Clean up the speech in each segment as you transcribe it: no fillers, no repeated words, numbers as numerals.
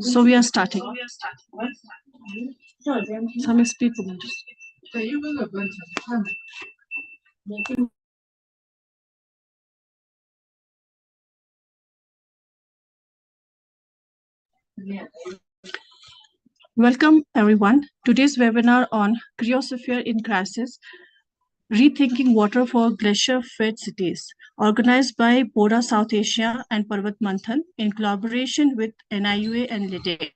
So we are starting. Some speak. Welcome everyone. Today's webinar on Cryosphere in Crisis, Rethinking Water for Glacier-Fed Cities, organized by BORDA South Asia and Parvat Manthan in collaboration with NIUA and LIDEC.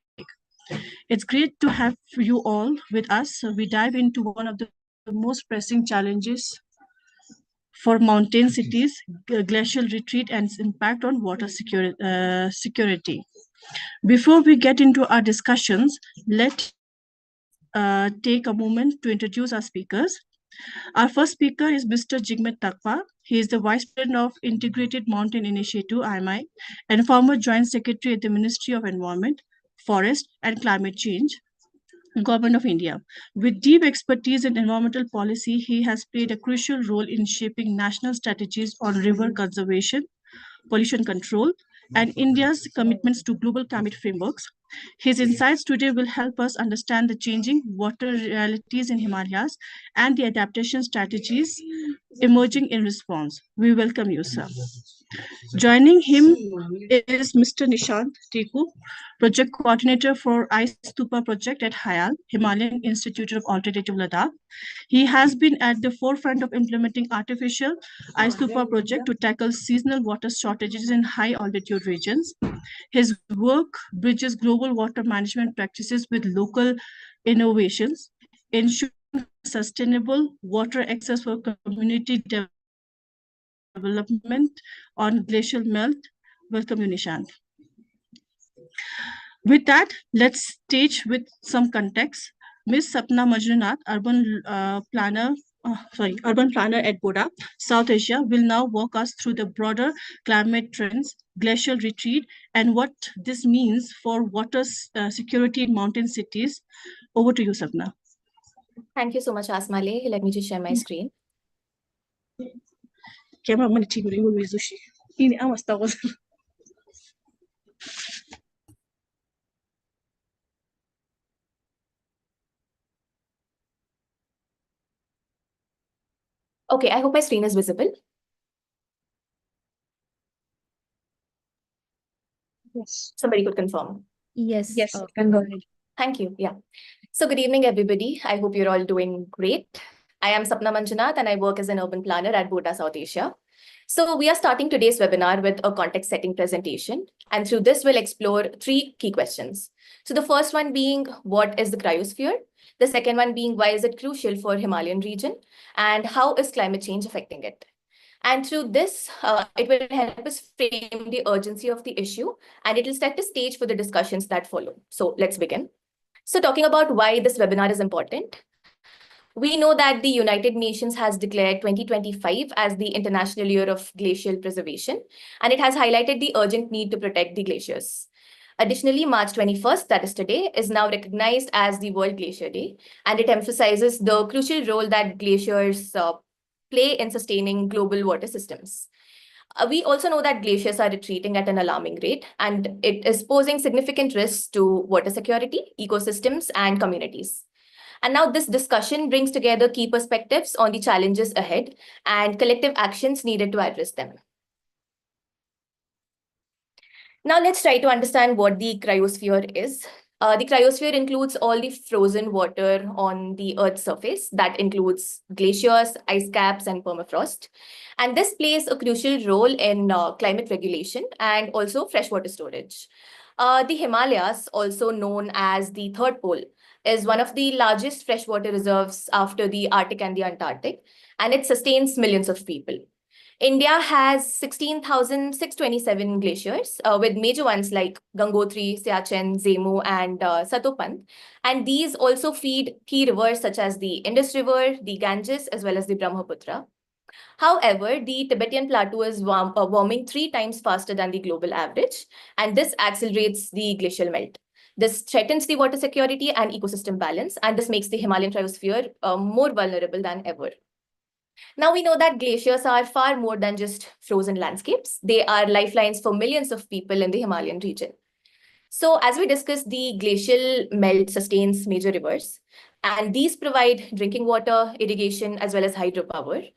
It's great to have you all with us. We dive into one of the most pressing challenges for mountain cities, glacial retreat and its impact on water security. Before we get into our discussions, let's take a moment to introduce our speakers. Our first speaker is Mr. Jigmet Takpa. He is the Vice President of Integrated Mountain Initiative, IMI, and former Joint Secretary at the Ministry of Environment, Forest and Climate Change, Government of India. With deep expertise in environmental policy, he has played a crucial role in shaping national strategies on river conservation, pollution control, and India's commitments to global climate frameworks. His insights today will help us understand the changing water realities in Himalayas and the adaptation strategies emerging in response. We welcome you, sir. Joining him is Mr. Nishant Tiku, Project Coordinator for Ice Stupa Project at HIAL, Himalayan Institute of Alternative Ladakh. He has been at the forefront of implementing artificial Ice Stupa project to tackle seasonal water shortages in high altitude regions. His work bridges global water management practices with local innovations, ensuring sustainable water access for community development on glacial melt. Welcome, Nishant. With that, let's stage with some context. Ms. Sapna Majnunath, urban planner at BORDA South Asia, will now walk us through the broader climate trends, glacial retreat, and what this means for water security in mountain cities. Over to you, Sapna. Thank you so much, Asmale. Let me just share my screen. Okay, I hope my screen is visible. Yes. Somebody could confirm. Yes. Can go ahead. Thank you. Yeah. So good evening, everybody. I hope you're all doing great. I am Sapna Manjunath and I work as an urban planner at BORDA South Asia. So we are starting today's webinar with a context setting presentation. And through this, we'll explore three key questions. So the first one being, what is the cryosphere? The second one being, why is it crucial for Himalayan region? And how is climate change affecting it? And through this, it will help us frame the urgency of the issue, and it will set the stage for the discussions that follow. So let's begin. So talking about why this webinar is important, we know that the United Nations has declared 2025 as the International Year of Glacial Preservation, and it has highlighted the urgent need to protect the glaciers. Additionally, March 21st, that is today, is now recognized as the World Glacier Day, and it emphasizes the crucial role that glaciers play in sustaining global water systems. We also know that glaciers are retreating at an alarming rate, and it is posing significant risks to water security, ecosystems, and communities. And now this discussion brings together key perspectives on the challenges ahead and collective actions needed to address them. Now let's try to understand what the cryosphere is. The cryosphere includes all the frozen water on the Earth's surface. That includes glaciers, ice caps, and permafrost. And this plays a crucial role in climate regulation and also freshwater storage. The Himalayas, also known as the third pole, is one of the largest freshwater reserves after the Arctic and the Antarctic, and it sustains millions of people. India has 16,627 glaciers, with major ones like Gangotri, Siachen, Zemu, and Satopant. And these also feed key rivers such as the Indus River, the Ganges, as well as the Brahmaputra. However, the Tibetan plateau is warming 3 times faster than the global average, and this accelerates the glacial melt. This threatens the water security and ecosystem balance, and this makes the Himalayan cryosphere more vulnerable than ever. Now we know that glaciers are far more than just frozen landscapes. They are lifelines for millions of people in the Himalayan region. So as we discussed, the glacial melt sustains major rivers, and these provide drinking water, irrigation, as well as hydropower.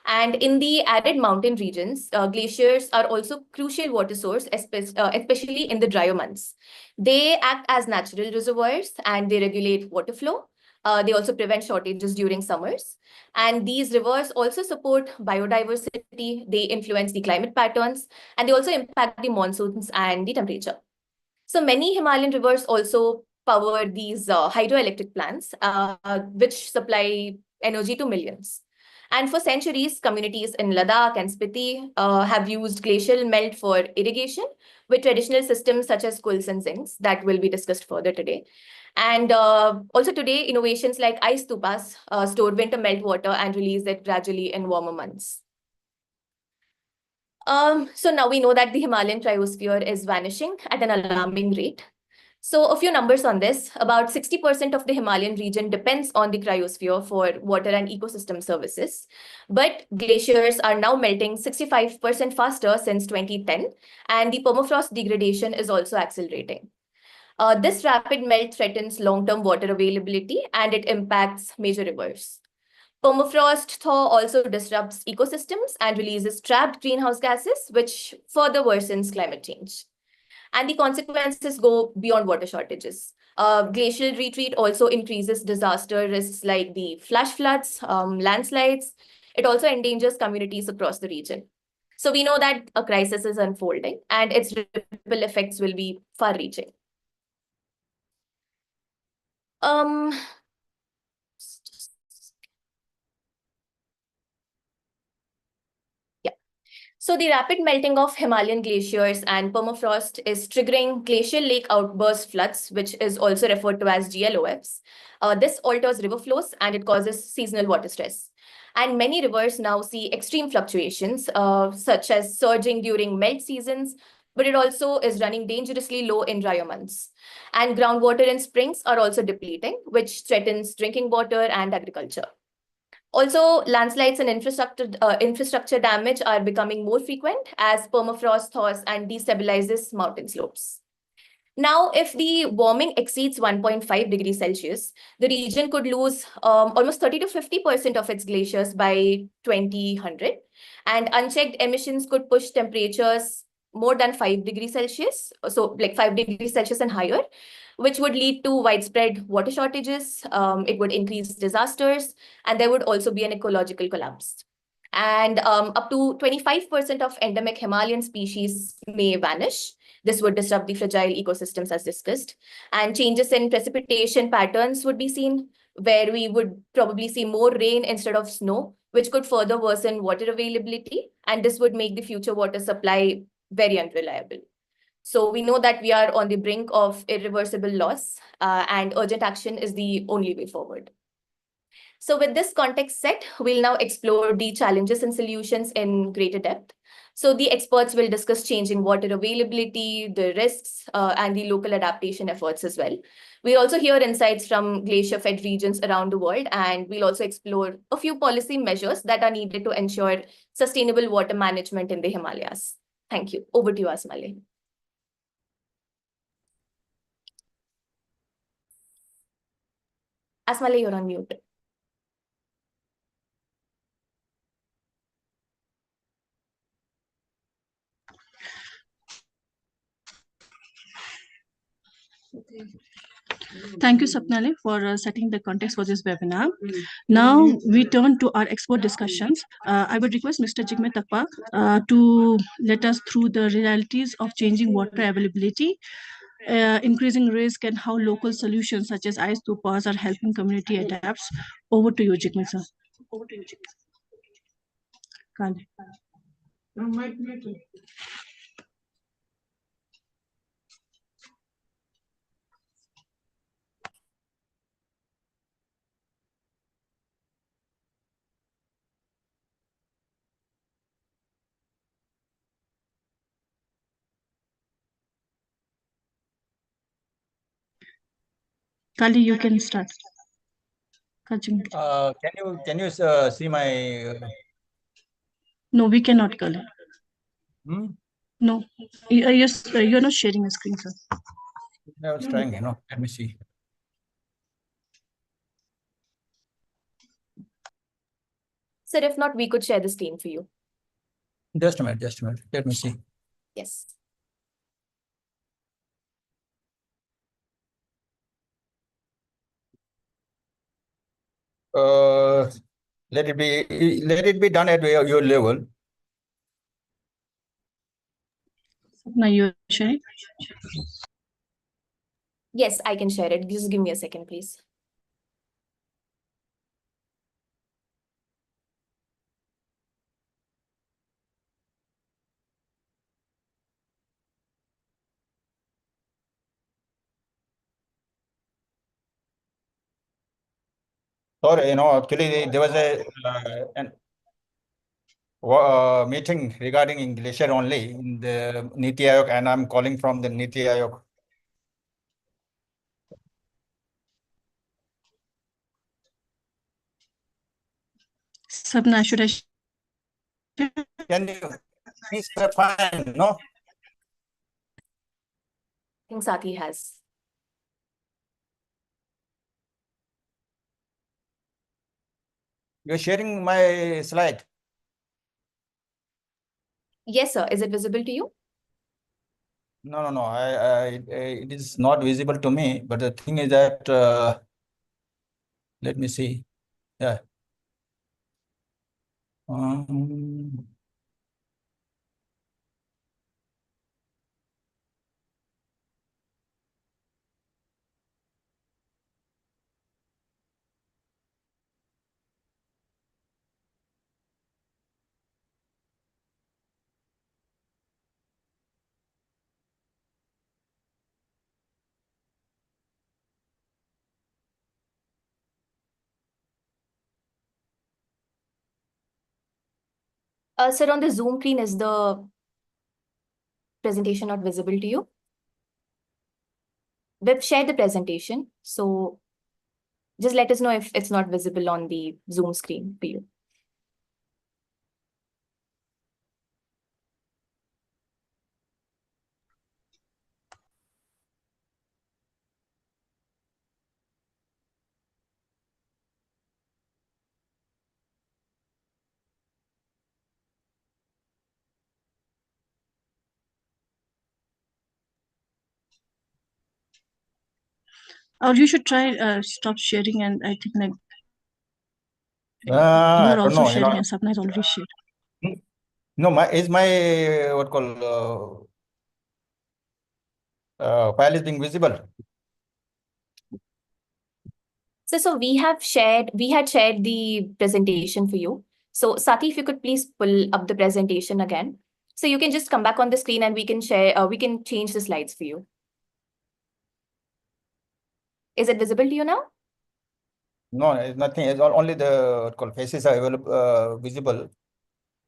And in the arid mountain regions, glaciers are also crucial water source, especially in the drier months. They act as natural reservoirs and they regulate water flow. They also prevent shortages during summers. And these rivers also support biodiversity. They influence the climate patterns, and they also impact the monsoons and the temperature. So many Himalayan rivers also power these hydroelectric plants, which supply energy to millions. And for centuries, communities in Ladakh and Spiti have used glacial melt for irrigation with traditional systems such as kuls and zincs that will be discussed further today. And also today, innovations like ice stupas store winter melt water and release it gradually in warmer months. So now we know that the Himalayan cryosphere is vanishing at an alarming rate. So a few numbers on this. About 60% of the Himalayan region depends on the cryosphere for water and ecosystem services. But glaciers are now melting 65% faster since 2010, and the permafrost degradation is also accelerating. This rapid melt threatens long-term water availability and it impacts major rivers. Permafrost thaw also disrupts ecosystems and releases trapped greenhouse gases, which further worsens climate change. And the consequences go beyond water shortages. Glacial retreat also increases disaster risks like the flash floods, landslides. It also endangers communities across the region. So we know that a crisis is unfolding and its ripple effects will be far-reaching. So the rapid melting of Himalayan glaciers and permafrost is triggering glacial lake outburst floods, which is also referred to as GLOFs. This alters river flows and it causes seasonal water stress. And many rivers now see extreme fluctuations, such as surging during melt seasons, but it also is running dangerously low in drier months. And groundwater in springs are also depleting, which threatens drinking water and agriculture. Also, landslides and infrastructure damage are becoming more frequent as permafrost thaws and destabilizes mountain slopes. Now, if the warming exceeds 1.5 degrees Celsius, the region could lose almost 30 to 50% of its glaciers by 2100. And unchecked emissions could push temperatures more than 5 degrees Celsius, so like 5 degrees Celsius and higher, which would lead to widespread water shortages. It would increase disasters, and there would also be an ecological collapse. And up to 25% of endemic Himalayan species may vanish. This would disrupt the fragile ecosystems as discussed. And changes in precipitation patterns would be seen, where we would probably see more rain instead of snow, which could further worsen water availability. And this would make the future water supply very unreliable. So we know that we are on the brink of irreversible loss, and urgent action is the only way forward. So with this context set, we'll now explore the challenges and solutions in greater depth. So the experts will discuss changing water availability, the risks, and the local adaptation efforts as well. We'll also hear insights from glacier-fed regions around the world, and we'll also explore a few policy measures that are needed to ensure sustainable water management in the Himalayas. Thank you. Over to you, Asmale. Asmale, you're on mute. Thank you, Sapnali, for setting the context for this webinar. Now we turn to our expert discussions. I would request Mr. Jigme Takpa to let us through the realities of changing water availability, increasing risk, and how local solutions such as ice stupas are helping community adapts. Over to you, Jigme sir. Over to you, Jigme. Kali, you can start. Can you see my? No, we cannot, Kali. Hmm? No, you're not sharing a screen, sir. I was trying, let me see. Sir, if not, we could share the screen for you. Just a minute. Let me see. Yes. Let it be done at your level. Now you're sharing? Yes, I can share it. Just give me a second, please. Sorry, actually there was a meeting regarding Glacier only in the Niti Aayog, and I'm calling from the Niti Aayog. Sapna, should I Can you please fine? No? I think Sati has. You're sharing my slide. Yes, sir. Is it visible to you? No. It is not visible to me. But the thing is that let me see. Yeah. Sir, on the Zoom screen, is the presentation not visible to you? We've shared the presentation, so just let us know if it's not visible on the Zoom screen for you. or you should try stop sharing, and I think like you I are don't also know. sharing and Sapna is already shared. No, is my what called file is being visible? So we had shared the presentation for you. So Sati, if you could please pull up the presentation again. So you can just come back on the screen and we can share, we can change the slides for you. Is it visible to you now? No, it's nothing. It's only the what called faces are available, visible,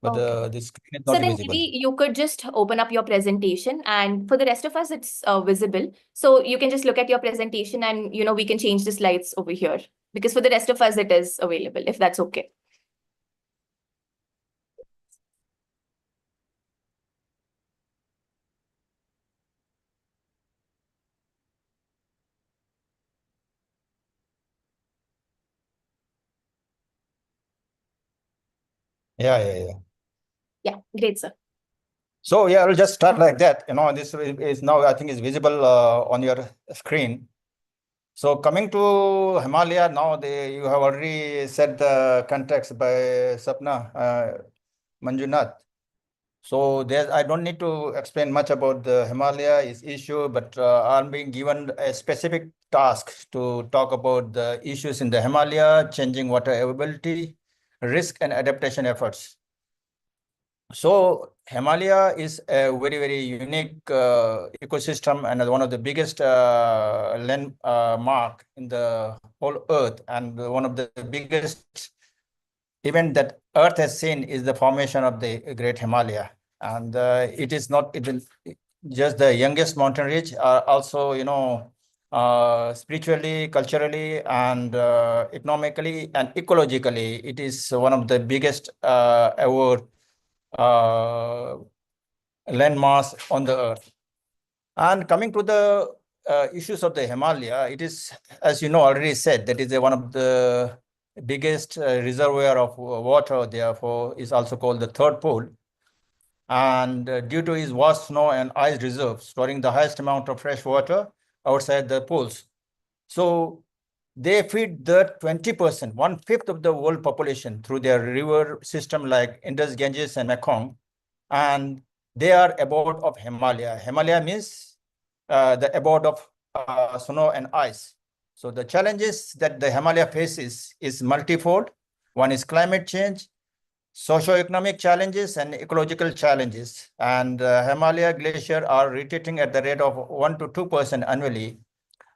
but Okay. the screen is So not then visible. maybe you could just open up your presentation, and for the rest of us, it's visible. So you can just look at your presentation and, we can change the slides over here, because for the rest of us, it is available, if that's okay. Yeah. Yeah, great, sir. So yeah, I'll just start like that. This is now I think is visible on your screen. So coming to Himalaya now, you have already said the context by Sapna Manjunath. So I don't need to explain much about the Himalaya issue, but I'm being given a specific task to talk about the issues in the Himalaya, changing water availability, risk and adaptation efforts. So Himalaya is a very, very unique ecosystem and one of the biggest landmark in the whole Earth, and one of the biggest event that Earth has seen is the formation of the Great Himalaya. And it is not just the youngest mountain range, also, spiritually, culturally, and economically and ecologically, it is one of the biggest ever landmass on the Earth. And coming to the issues of the Himalaya, it is, as you know, already said, that is one of the biggest reservoir of water, therefore is also called the third pole. And due to its vast snow and ice reserves, storing the highest amount of fresh water outside the poles. So they feed the 20%, 1/5 of the world population through their river system like Indus, Ganges, and Mekong. And they are abode of Himalaya. Himalaya means the abode of snow and ice. So the challenges that the Himalaya faces is multifold. One is climate change, socio-economic challenges, and ecological challenges. And Himalaya glacier are retreating at the rate of 1 to 2% annually.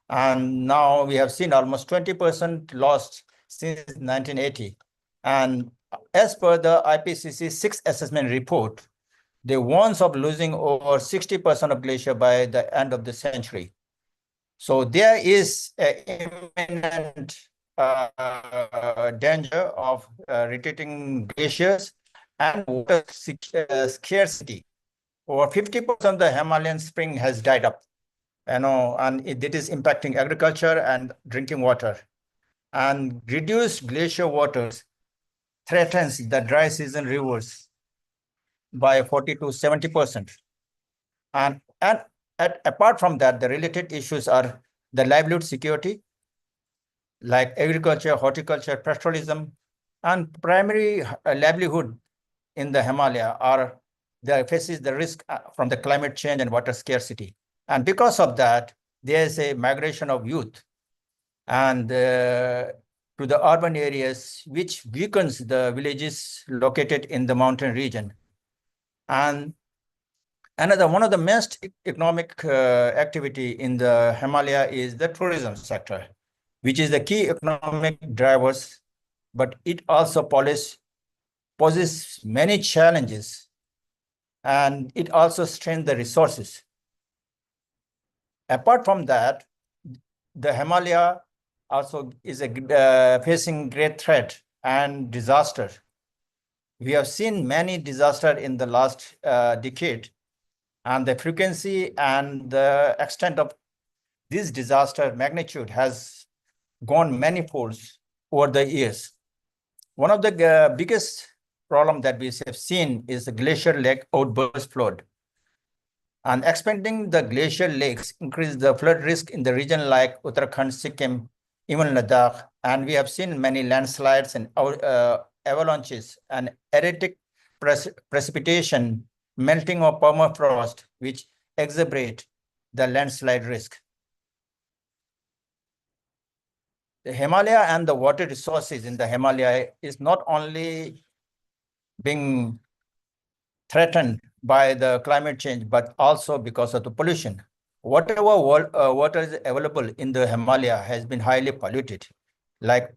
And now we have seen almost 20% lost since 1980. And as per the IPCC 6th assessment report, they warns of losing over 60% of glacier by the end of the century. So there is an imminent danger of retreating glaciers and water scarcity. Over 50% of the Himalayan spring has dried up, and it is impacting agriculture and drinking water. And reduced glacier waters threatens the dry season rivers by 40 to 70%. And apart from that, the related issues are the livelihood security, like agriculture, horticulture, pastoralism, and primary livelihood in the Himalaya faces the risk from the climate change and water scarcity. And because of that, there is a migration of youth and to the urban areas, which weakens the villages located in the mountain region. And one of the most economic activity in the Himalaya is the tourism sector, which is the key economic drivers, but it also poses many challenges, and it also strains the resources. Apart from that, the Himalaya also is facing great threat and disaster. We have seen many disasters in the last decade, and the frequency and the extent of this disaster magnitude has gone many folds over the years. One of the biggest problem that we have seen is the glacier lake outburst flood. And expanding the glacier lakes increase the flood risk in the region like Uttarakhand, Sikkim, even Ladakh. And we have seen many landslides and avalanches and erratic precipitation, melting of permafrost, which exacerbate the landslide risk. The Himalaya and the water resources in the Himalaya is not only being threatened by the climate change, but also because of the pollution. Whatever water is available in the Himalaya has been highly polluted. Like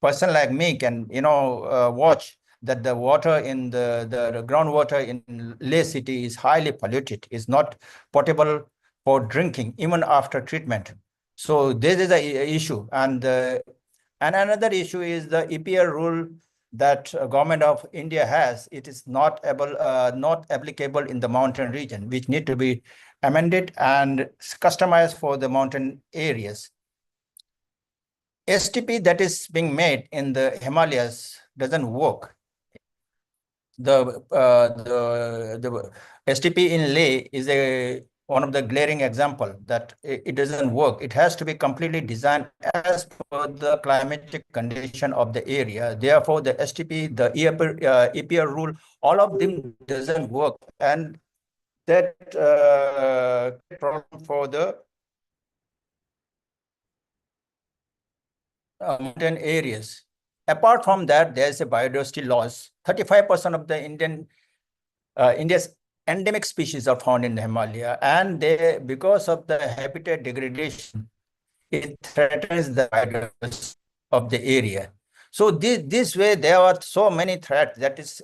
person like me can, watch that the water in the groundwater in Leh city is highly polluted, is not potable for drinking, even after treatment. So this is the issue. And another issue is the EPR rule that government of India has. It is not applicable in the mountain region, which need to be amended and customized for the mountain areas. STP that is being made in the Himalayas doesn't work. The STP in Leh is one of the glaring example that it doesn't work. It has to be completely designed as per the climatic condition of the area. Therefore, the STP, the EPR rule, all of them doesn't work, and that problem for the mountain areas. Apart from that, there's a biodiversity loss. 35% of the India's endemic species are found in the Himalaya, and because of the habitat degradation, it threatens the biodiversity of the area. So this way, there are so many threats that is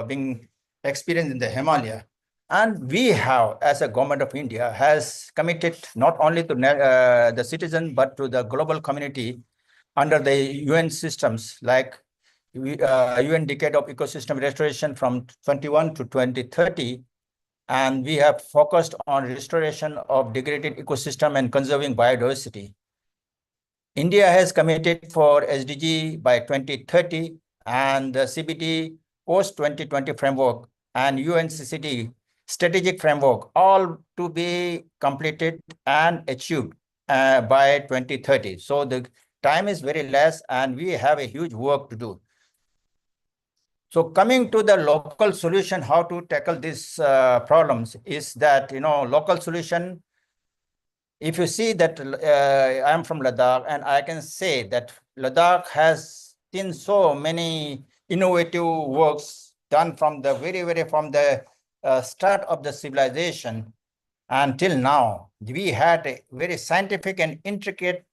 being experienced in the Himalaya. And we have, as a government of India, has committed not only to the citizen, but to the global community under the UN systems, like UN Decade of Ecosystem Restoration from 21 to 2030. And we have focused on restoration of degraded ecosystem and conserving biodiversity. India has committed for SDG by 2030 and the CBD post-2020 framework and UNCCD strategic framework, all to be completed and achieved by 2030. So the time is very less and we have a huge work to do. So coming to the local solution, how to tackle these problems is that, local solution, if you see that I'm from Ladakh and I can say that Ladakh has seen so many innovative works done from the from the start of the civilization until now. We had a very scientific and intricate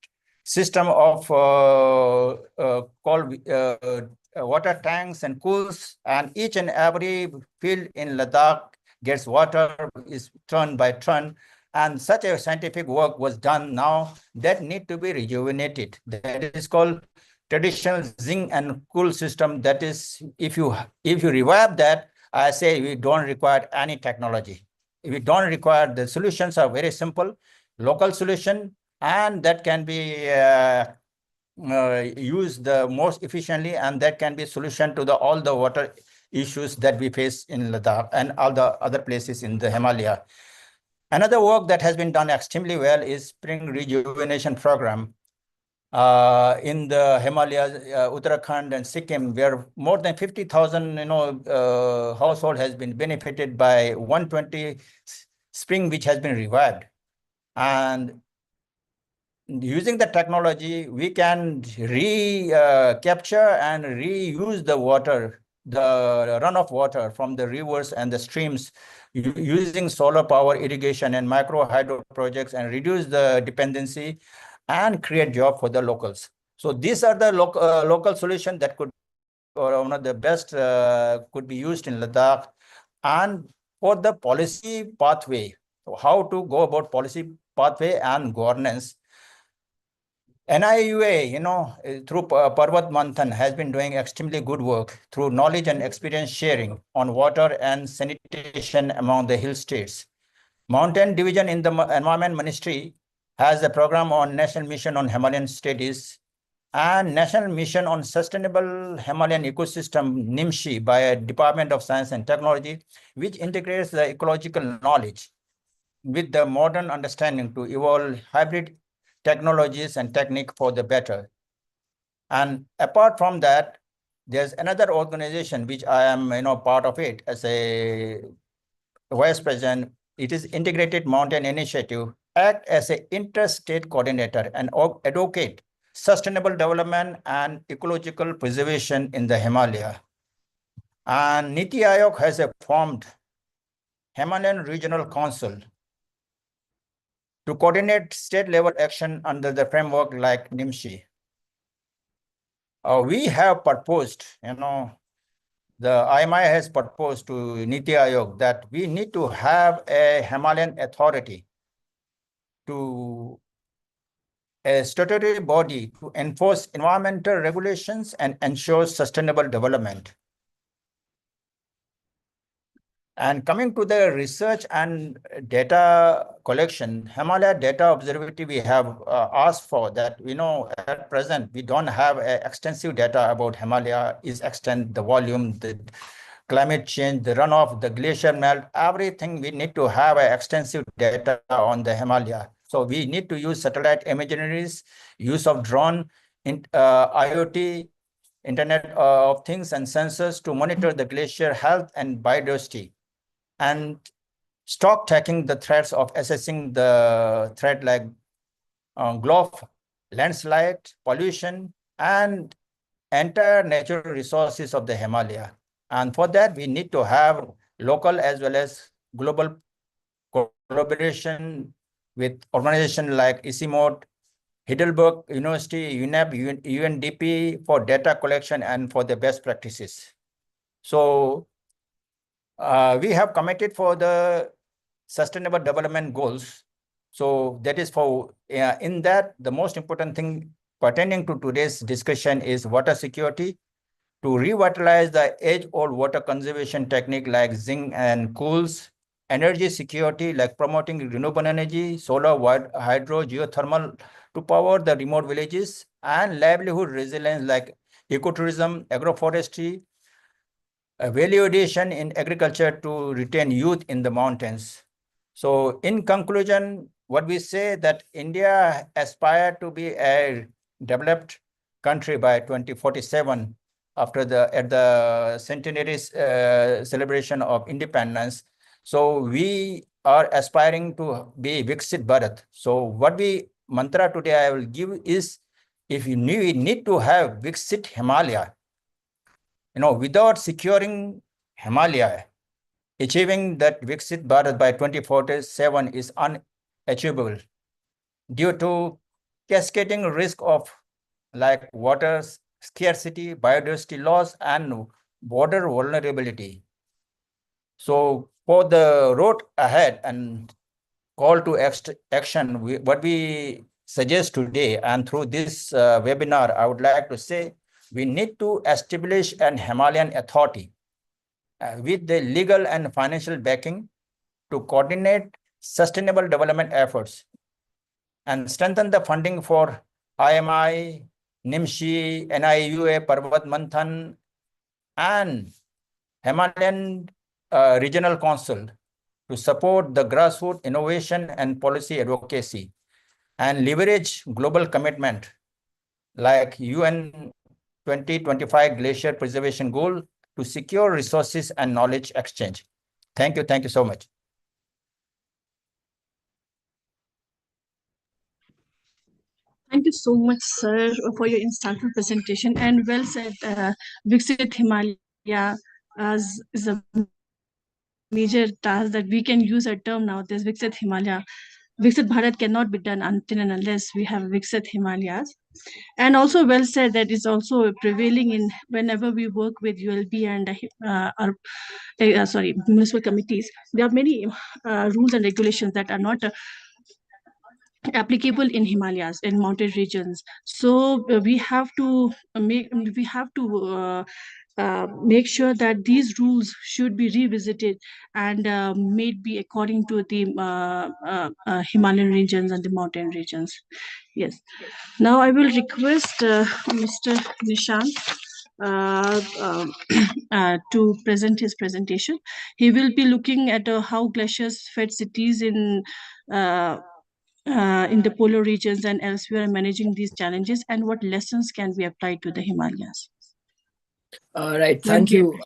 system of called water tanks and pools, and each and every field in Ladakh gets water, is turn by turn, and such a scientific work was done now that need to be rejuvenated. That is called traditional zinc and cool system. That is, if you revive that, I say we don't require any technology. We don't require, the solutions are very simple, local solution, and that can be used the most efficiently, and that can be solution to all the water issues that we face in Ladakh and all the other places in the Himalaya. Another work that has been done extremely well is spring rejuvenation program in the Himalayas, Uttarakhand and Sikkim, where more than 50,000 household has been benefited by 120 spring which has been revived. And using the technology, we can capture and reuse the water, the runoff water from the rivers and the streams, using solar power irrigation and micro hydro projects, and reduce the dependency and create job for the locals. So these are the local solutions that could, or one of the best could be used in Ladakh. And for the policy pathway, how to go about policy pathway and governance, NIUA, through Parvat Manthan, has been doing extremely good work through knowledge and experience sharing on water and sanitation among the hill states. Mountain Division in the Environment Ministry has a program on National Mission on Himalayan Studies and National Mission on Sustainable Himalayan Ecosystem, NIMSHI, by Department of Science and Technology, which integrates the ecological knowledge with the modern understanding to evolve hybrid technologies and technique for the better. And apart from that, there's another organization which I am part of it as a vice president. It is Integrated Mountain Initiative, act as an interstate coordinator and advocate sustainable development and ecological preservation in the Himalaya. And Niti Aayog has formed Himalayan Regional Council to coordinate state-level action under the framework like NIMSHI. We have proposed, the IMI has proposed to Niti Aayog that we need to have a Himalayan authority, to a statutory body to enforce environmental regulations and ensure sustainable development. And coming to the research and data collection, Himalaya Data Observatory, we have asked for that. At present, we don't have extensive data about Himalaya, its extent, the volume, the climate change, the runoff, the glacier melt, everything. We need to have extensive data on the Himalaya. So we need to use satellite imageries, use of drone, IoT, Internet of Things and sensors to monitor the glacier health and biodiversity, and stock taking the threats of assessing the threat like gulf, landslide, pollution, and entire natural resources of the Himalaya. And for that, we need to have local as well as global collaboration with organizations like ICIMOD, Heidelberg University, UNEP, UNDP for data collection and for the best practices. So we have committed for the sustainable development goals. So that is for, in that, the most important thing pertaining to today's discussion is water security, to revitalize the age-old water conservation technique like zinc and cools, energy security, like promoting renewable energy, solar, hydro, geothermal to power the remote villages, and livelihood resilience like ecotourism, agroforestry, value addition in agriculture to retain youth in the mountains. So in conclusion, what we say that India aspire to be a developed country by 2047 after the centenary celebration of independence. So we are aspiring to be Viksit Bharat. So what we mantra today I will give is, if you need to have Viksit Himalaya, without securing Himalaya, achieving that Viksit Bharat by 2047 is unachievable due to cascading risk of like water scarcity, biodiversity loss, and border vulnerability. So for the road ahead and call to action, what we suggest today and through this webinar, I would like to say we need to establish an Himalayan authority with the legal and financial backing to coordinate sustainable development efforts and strengthen the funding for IMI, NIMSHI, NIUA, Parvat Manthan, and Himalayan Regional Council to support the grassroots innovation and policy advocacy and leverage global commitment like UN 2025 Glacier Preservation Goal to secure resources and knowledge exchange. Thank you. Thank you so much. Thank you so much, sir, for your insightful presentation, and well said. Viksit Himalaya as is a major task that we can use a term now. There's Viksit Himalaya. Viksit Bharat cannot be done until and unless we have Viksit Himalayas. And also well said that is also prevailing in whenever we work with ULB and our municipal committees. There are many rules and regulations that are not applicable in Himalayas and mountain regions. So we have to make sure that these rules should be revisited and made be according to the Himalayan regions and the mountain regions. Yes. Now I will request Mr. Nishant to present his presentation. He will be looking at how glaciers fed cities in the polar regions and elsewhere and managing these challenges, and what lessons can be applied to the Himalayas. Right. Thank you.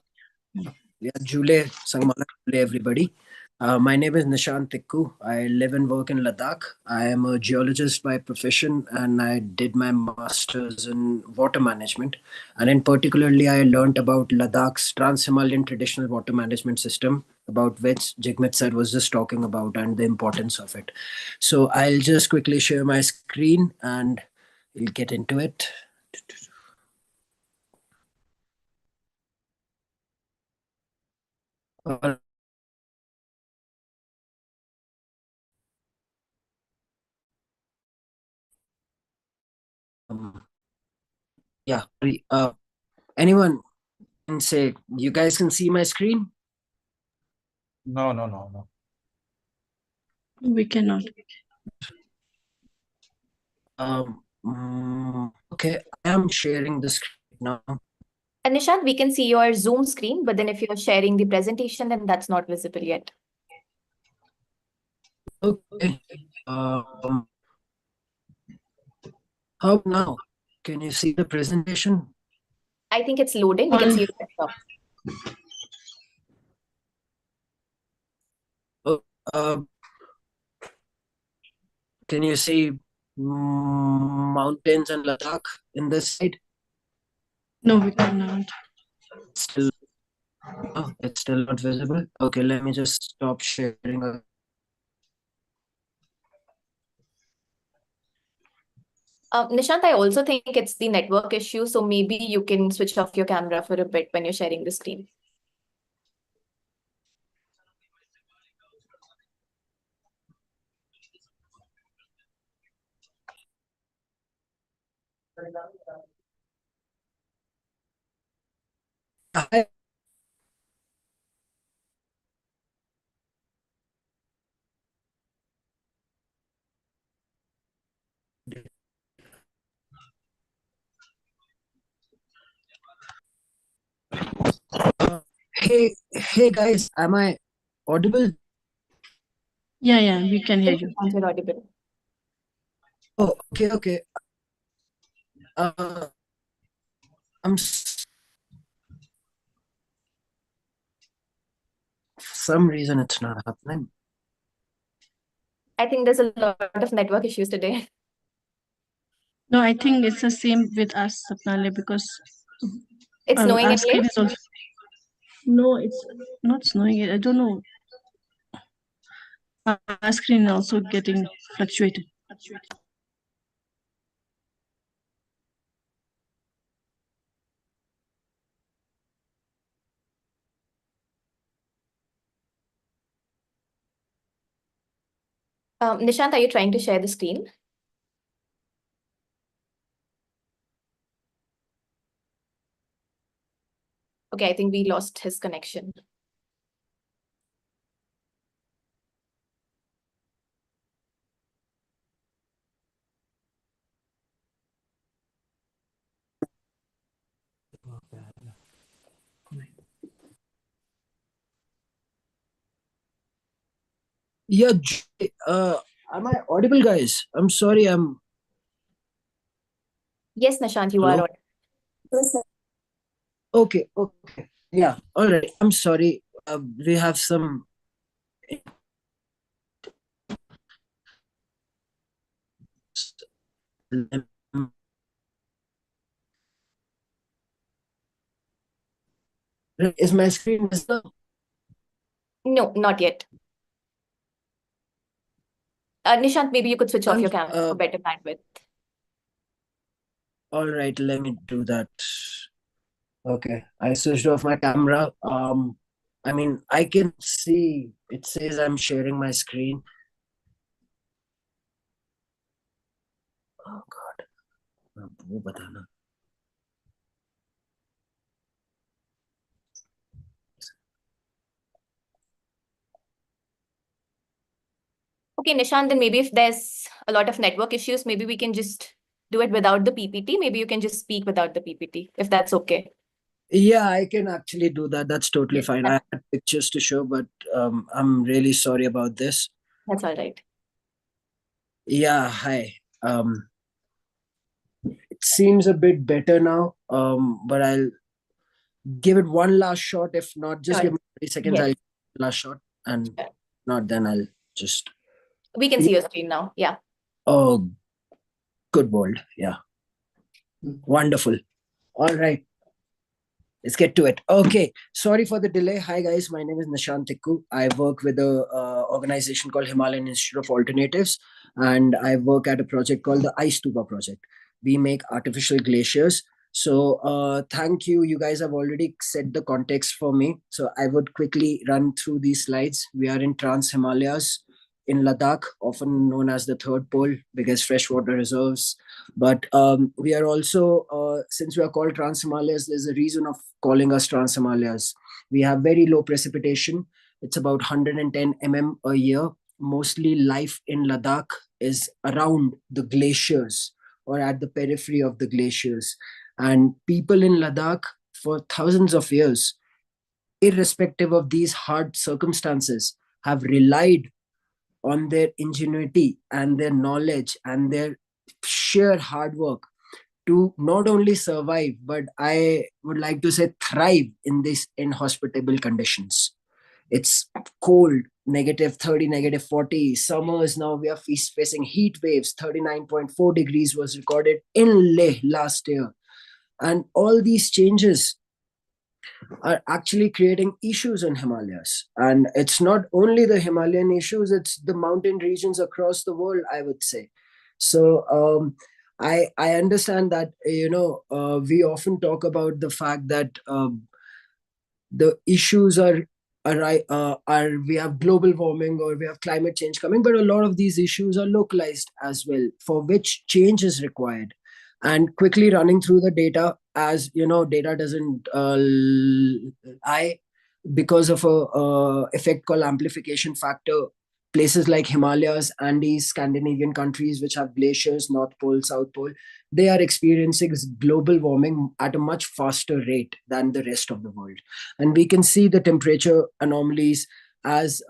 Yeah, Jule, Sangmala, Jule, everybody. My name is Nishant Tikku. I live and work in Ladakh. I am a geologist by profession, and I did my master's in water management. And in particularly, I learned about Ladakh's Trans-Himalayan traditional water management system, about which Jigmet sir was just talking about, and the importance of it. So I'll just quickly share my screen and we'll get into it. Yeah. Anyone can say, you guys can see my screen? No. We cannot. Okay, I am sharing the screen now. And Nishant, we can see your Zoom screen, but then if you're sharing the presentation, then that's not visible yet. Okay. How now? Can you see the presentation? I think it's loading. We can see your desktop. Can you see mountains and Ladakh in this side? No, we cannot. Still, oh, it's still not visible. Okay, let me just stop sharing. Nishant, I also think it's the network issue, so maybe you can switch off your camera for a bit when you're sharing the screen. Hi. Hey guys, am I audible? Yeah, we can hear you. You're audible. Oh, okay. I'm for some reason it's not happening. I think there's a lot of network issues today. No, I think it's the same with us, Sapnale, because It's snowing our in screen Leh. is also. No, it's not snowing. I don't know. Our screen also getting fluctuated. Nishant, are you trying to share the screen? Okay, I think we lost his connection. Yeah, am I audible, guys? I'm sorry. Yes, Nishant, you Hello? are audible. Okay. Yeah. All right. I'm sorry. We have some. Is my screen visible? No, not yet. Nishant, maybe you could switch off your camera for better bandwidth. All right, let me do that. Okay, I switched off my camera. I mean, I can see it says I'm sharing my screen. Oh God. वो बताना. Okay, Nishant, then maybe if there's a lot of network issues, maybe we can just do it without the PPT. Maybe you can just speak without the PPT, if that's okay. Yeah, I can actually do that. That's totally Yes, fine. I had pictures to show, but I'm really sorry about this. That's all right. Yeah, hi. It seems a bit better now. But I'll give it one last shot. If not, just Sure. give me 30 seconds. Yes. I'll last shot, and Sure. not then I'll just. We can see your screen now. Yeah. Oh, good world. Yeah. Wonderful. All right. Let's get to it. Okay. Sorry for the delay. Hi, guys. My name is Nishant Tikku. I work with a organization called Himalayan Institute of Alternatives, and I work at a project called the Ice Tuba Project. We make artificial glaciers. So thank you. You guys have already set the context for me. So I would quickly run through these slides. We are in Trans Himalayas in Ladakh, often known as the third pole, biggest freshwater reserves. But we are also, since we are called Trans Himalayas, there's a reason of calling us Trans Himalayas. We have very low precipitation. It's about 110 a year. Mostly life in Ladakh is around the glaciers or at the periphery of the glaciers. And people in Ladakh for thousands of years, irrespective of these hard circumstances, have relied on their ingenuity and their knowledge and their sheer hard work to not only survive, but I would like to say thrive in these inhospitable conditions. It's cold, -30, -40. Summers now we are facing heat waves. 39.4 degrees was recorded in Leh last year. And all these changes are actually creating issues in Himalayas. And it's not only the Himalayan issues, it's the mountain regions across the world, I would say. So I understand that, we often talk about the fact that the issues are we have global warming or we have climate change coming, but a lot of these issues are localized as well, for which change is required. And quickly running through the data, as you know, data doesn't I because of a effect called amplification factor, places like Himalayas, Andes, Scandinavian countries, which have glaciers, North Pole, South Pole, they are experiencing global warming at a much faster rate than the rest of the world. And we can see the temperature anomalies. As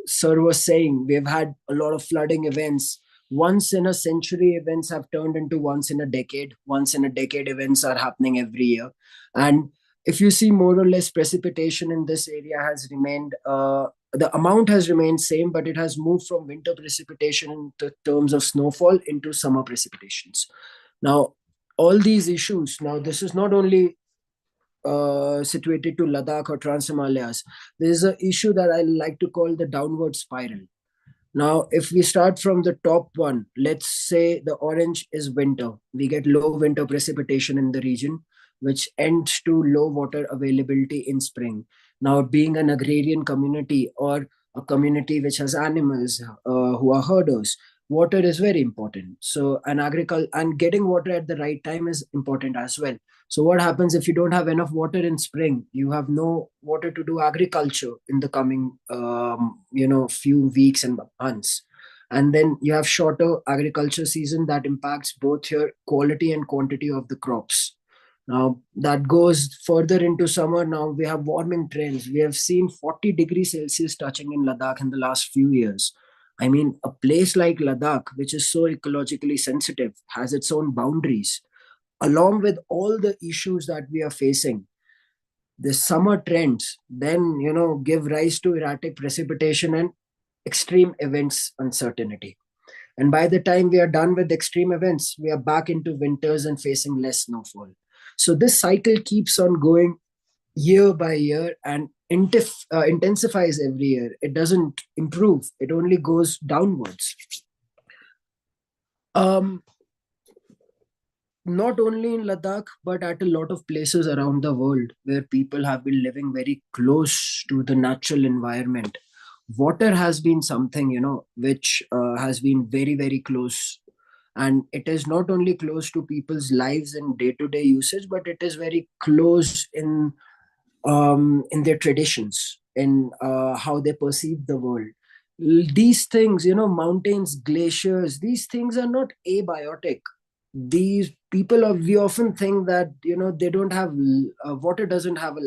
Sir was saying, we've had a lot of flooding events. Once in a century events have turned into once in a decade. Once in a decade events are happening every year. And if you see, more or less, precipitation in this area has remained, the amount has remained same, but it has moved from winter precipitation in terms of snowfall into summer precipitations. Now, all these issues, now this is not only situated to Ladakh or Trans-Himalayas. There is an issue that I like to call the downward spiral. Now, if we start from the top one, let's say the orange is winter. We get low winter precipitation in the region, which ends to low water availability in spring. Now, being an agrarian community or a community which has animals who are herders, water is very important. So, and getting water at the right time is important as well. So what happens if you don't have enough water in spring? You have no water to do agriculture in the coming, few weeks and months. And then you have shorter agriculture season that impacts both your quality and quantity of the crops. Now that goes further into summer. Now we have warming trends. We have seen 40 degrees Celsius touching in Ladakh in the last few years. I mean, a place like Ladakh, which is so ecologically sensitive, has its own boundaries. Along with all the issues that we are facing, the summer trends then, give rise to erratic precipitation and extreme events uncertainty. And by the time we are done with extreme events, we are back into winters and facing less snowfall. So this cycle keeps on going year by year and intensifies every year. It doesn't improve. It only goes downwards. Not only in Ladakh, but at a lot of places around the world where people have been living very close to the natural environment. Water has been something, which has been very, very close. And it is not only close to people's lives in day-to-day usage, but it is very close in their traditions, in how they perceive the world. These things, mountains, glaciers, these things are not abiotic. These people we often think that they don't have water doesn't have a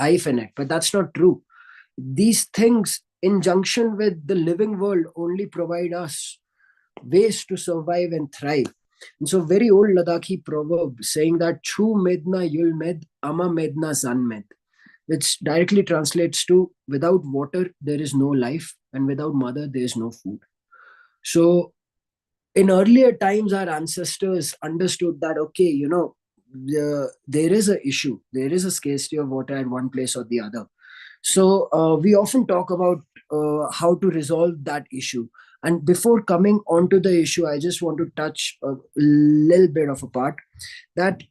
life in it, but that's not true. These things in junction with the living world only provide us ways to survive and thrive. And so very old Ladakhi proverb saying that chu medna yul med ama medna san med, which directly translates to without water there is no life, and without mother there is no food. So in earlier times, our ancestors understood that, okay, there is an issue. There is a scarcity of water at one place or the other. So we often talk about how to resolve that issue. And before coming onto the issue, I just want to touch a little bit of a part that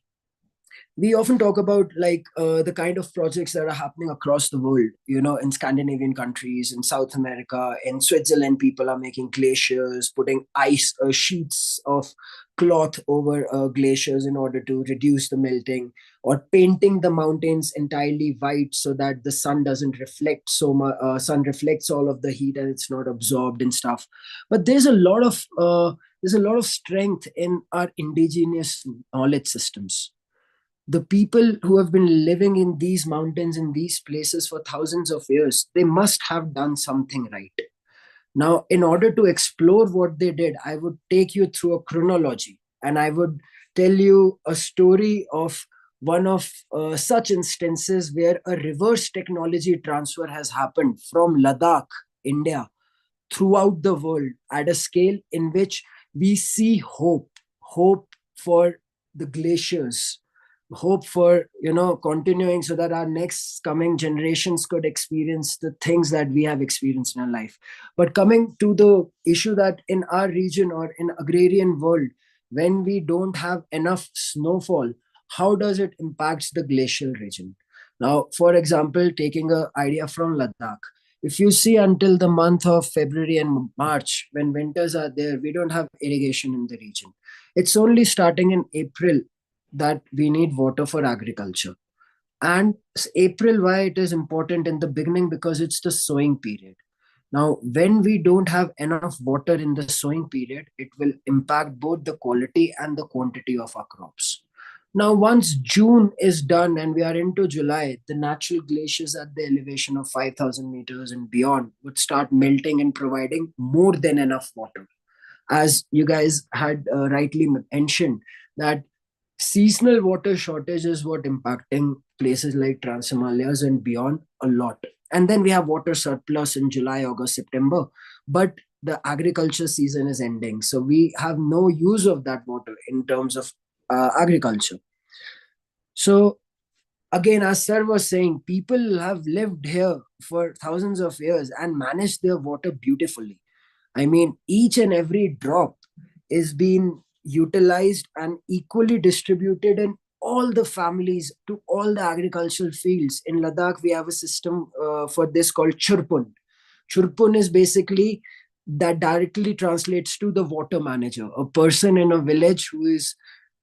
we often talk about, like the kind of projects that are happening across the world, in Scandinavian countries, in South America, in Switzerland, people are making glaciers, putting ice sheets of cloth over glaciers in order to reduce the melting, or painting the mountains entirely white so that the sun doesn't reflect so much, sun reflects all of the heat and it's not absorbed and stuff. But there's a lot of strength in our indigenous knowledge systems. The people who have been living in these mountains, in these places for thousands of years, they must have done something right. Now, in order to explore what they did, I would take you through a chronology, and I would tell you a story of one of such instances where a reverse technology transfer has happened from Ladakh, India, throughout the world at a scale in which we see hope for the glaciers, hope for continuing, so that our next coming generations could experience the things that we have experienced in our life. But coming to the issue that in our region or in agrarian world, when we don't have enough snowfall, how does it impact the glacial region? Now, for example, taking an idea from Ladakh, if you see, until the month of February and March, when winters are there, we don't have irrigation in the region. It's only starting in April that we need water for agriculture. And April, why it is important in the beginning? Because it's the sowing period. Now, when we don't have enough water in the sowing period, it will impact both the quality and the quantity of our crops. Now, once June is done and we are into July, the natural glaciers at the elevation of 5,000 meters and beyond would start melting and providing more than enough water. As you guys had rightly mentioned, that seasonal water shortage is what impacting places like Trans-Himalayas and beyond a lot. And then we have water surplus in July, August, September, but the agriculture season is ending. So we have no use of that water in terms of agriculture. So again, as sir was saying, people have lived here for thousands of years and managed their water beautifully. I mean, each and every drop is being utilized and equally distributed in all the families to all the agricultural fields. In Ladakh, we have a system for this called Churpun. Churpun is basically that directly translates to the water manager, a person in a village who is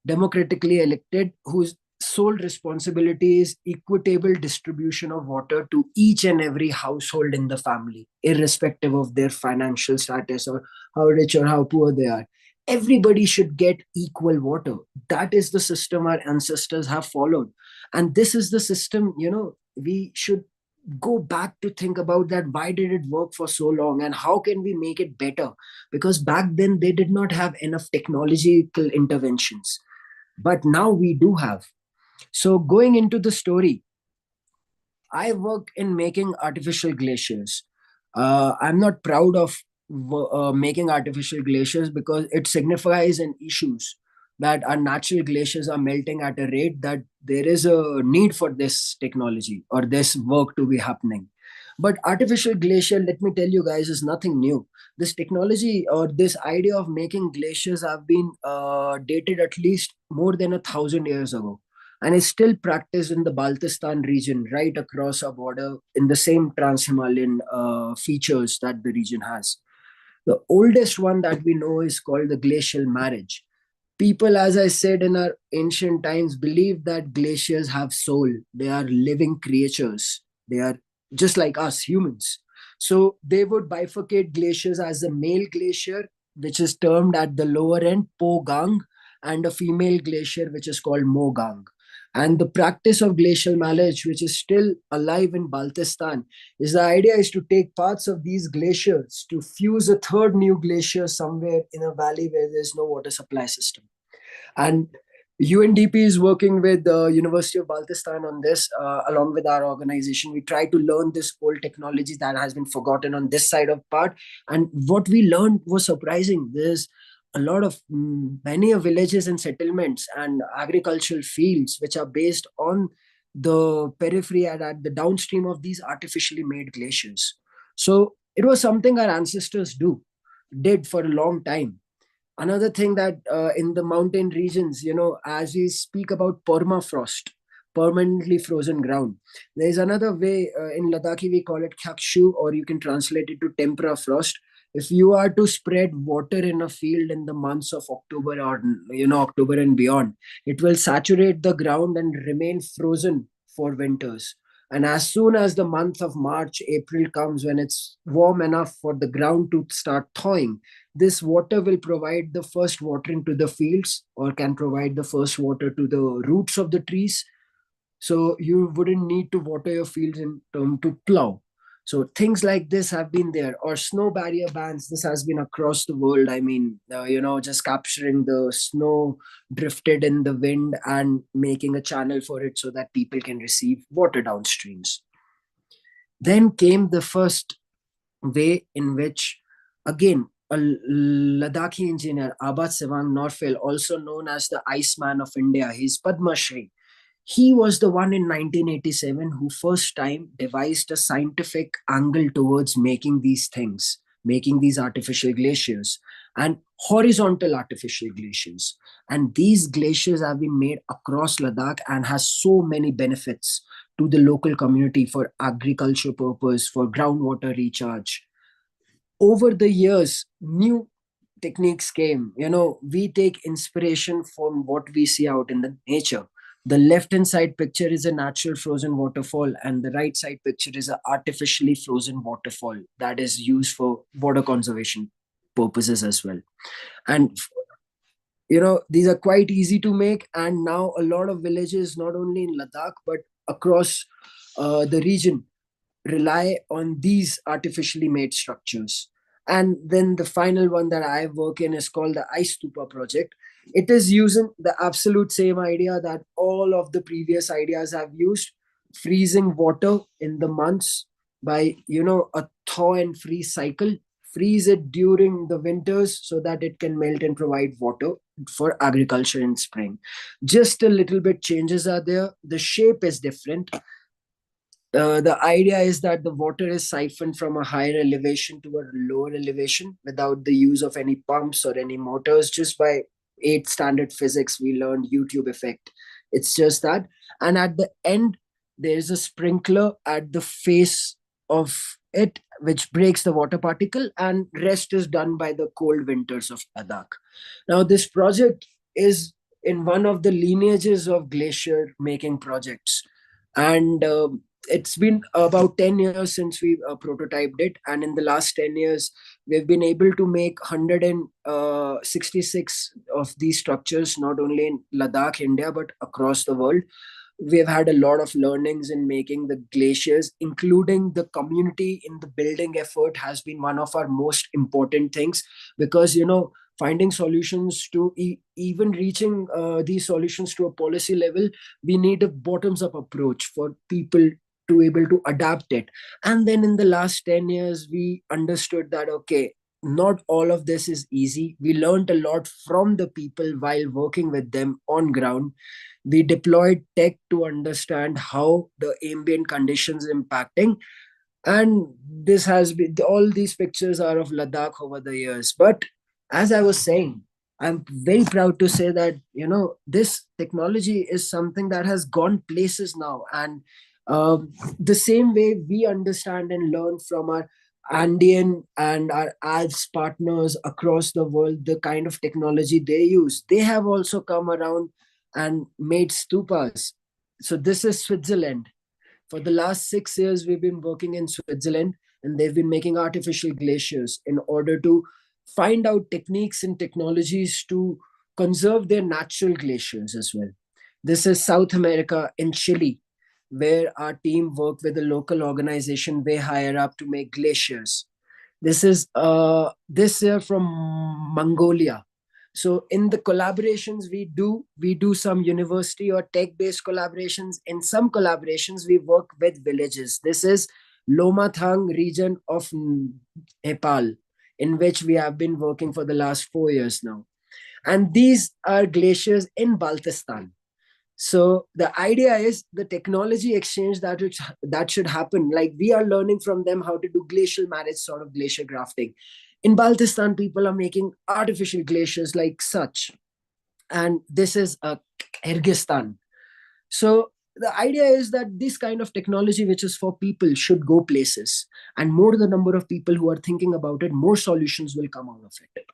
democratically elected, whose sole responsibility is equitable distribution of water to each and every household in the family, irrespective of their financial status or how rich or how poor they are. Everybody should get equal water. That is the system our ancestors have followed. And this is the system, we should go back to think about that. Why did it work for so long and how can we make it better? Because back then they did not have enough technological interventions, but now we do have. So going into the story, I work in making artificial glaciers. I'm not proud of making artificial glaciers because it signifies an issues that our natural glaciers are melting at a rate that there is a need for this technology or this work to be happening. But artificial glacier, let me tell you guys, is nothing new. This technology or this idea of making glaciers have been dated at least more than 1,000 years ago, and is still practiced in the Baltistan region right across our border in the same Trans-Himalayan features that the region has. The oldest one that we know is called the glacial marriage. People, as I said, in our ancient times, believed that glaciers have soul. They are living creatures. They are just like us humans. So they would bifurcate glaciers as a male glacier, which is termed at the lower end Po Gang, and a female glacier, which is called Mo Gang. And the practice of glacial marriage, which is still alive in Baltistan, is the idea is to take parts of these glaciers to fuse a third new glacier somewhere in a valley where there's no water supply system. And UNDP is working with the University of Baltistan on this, along with our organization. We try to learn this old technology that has been forgotten on this side of part. And what we learned was surprising. There's a lot of many villages and settlements and agricultural fields which are based on the periphery and at the downstream of these artificially made glaciers. So it was something our ancestors did for a long time. Another thing that in the mountain regions, as we speak about permafrost, permanently frozen ground, there is another way. In Ladakhi we call it kyakshu, or you can translate it to tempera frost. If you are to spread water in a field in the months of October or October and beyond, it will saturate the ground and remain frozen for winters. And as soon as the month of March, April comes, when it's warm enough for the ground to start thawing, this water will provide the first watering to the fields, or can provide the first water to the roots of the trees. So you wouldn't need to water your fields in term to plow. So things like this have been there. Or snow barrier bans, this has been across the world. I mean, just capturing the snow drifted in the wind and making a channel for it so that people can receive water downstreams. Then came the first way in which, again, a Ladakhi engineer, Abad Sewang Norfel, also known as the Iceman of India, he's Padma Shri. He was the one in 1987 who first time devised a scientific angle towards making these things, making these artificial glaciers and horizontal artificial glaciers. And these glaciers have been made across Ladakh and has so many benefits to the local community for agriculture purpose, for groundwater recharge. Over the years, new techniques came. We take inspiration from what we see out in the nature. The left-hand side picture is a natural frozen waterfall, and the right side picture is an artificially frozen waterfall that is used for water conservation purposes as well. And these are quite easy to make, and now a lot of villages, not only in Ladakh but across the region, rely on these artificially made structures. And then the final one that I work in is called the Ice Stupa project. It is using the absolute same idea that all of the previous ideas have used: freezing water in the months by a thaw and freeze cycle. Freeze it during the winters so that it can melt and provide water for agriculture in spring. Just a little bit changes are there. The shape is different. The idea is that the water is siphoned from a higher elevation to a lower elevation without the use of any pumps or any motors. Just by 8th standard physics, we learned YouTube effect. It's just that. And at the end, there's a sprinkler at the face of it, which breaks the water particle, and rest is done by the cold winters of Ladakh. Now, this project is in one of the lineages of glacier making projects. And it's been about 10 years since we prototyped it, and in the last 10 years we've been able to make 166 of these structures, not only in Ladakh, India, but across the world. We've had a lot of learnings in making the glaciers, including the community in the building effort has been one of our most important things, because finding solutions to even reaching these solutions to a policy level, we need a bottoms up approach for people to able to adapt it. And then in the last 10 years, we understood that, okay, not all of this is easy. We learned a lot from the people while working with them on ground. We deployed tech to understand how the ambient conditions impacting. And this has been, all these pictures are of Ladakh over the years. But as I was saying, I'm very proud to say that, this technology is something that has gone places now. And the same way we understand and learn from our Andean and our ads partners across the world, the kind of technology they use, they have also come around and made stupas. So this is Switzerland. For the last 6 years, we've been working in Switzerland, and they've been making artificial glaciers in order to find out techniques and technologies to conserve their natural glaciers as well. This is South America in Chile, where our team worked with a local organization way higher up to make glaciers. This is this year from Mongolia. So in the collaborations we do some university or tech-based collaborations. In some collaborations, we work with villages. This is Lomathang region of Nepal, in which we have been working for the last 4 years now. And these are glaciers in Baltistan. So the idea is the technology exchange that should happen. Like, we are learning from them how to do glacial marriage, sort of glacier grafting. In Baltistan, people are making artificial glaciers like such. And this is Kyrgyzstan. So the idea is that this kind of technology, which is for people, should go places. And more the number of people who are thinking about it, more solutions will come out of it.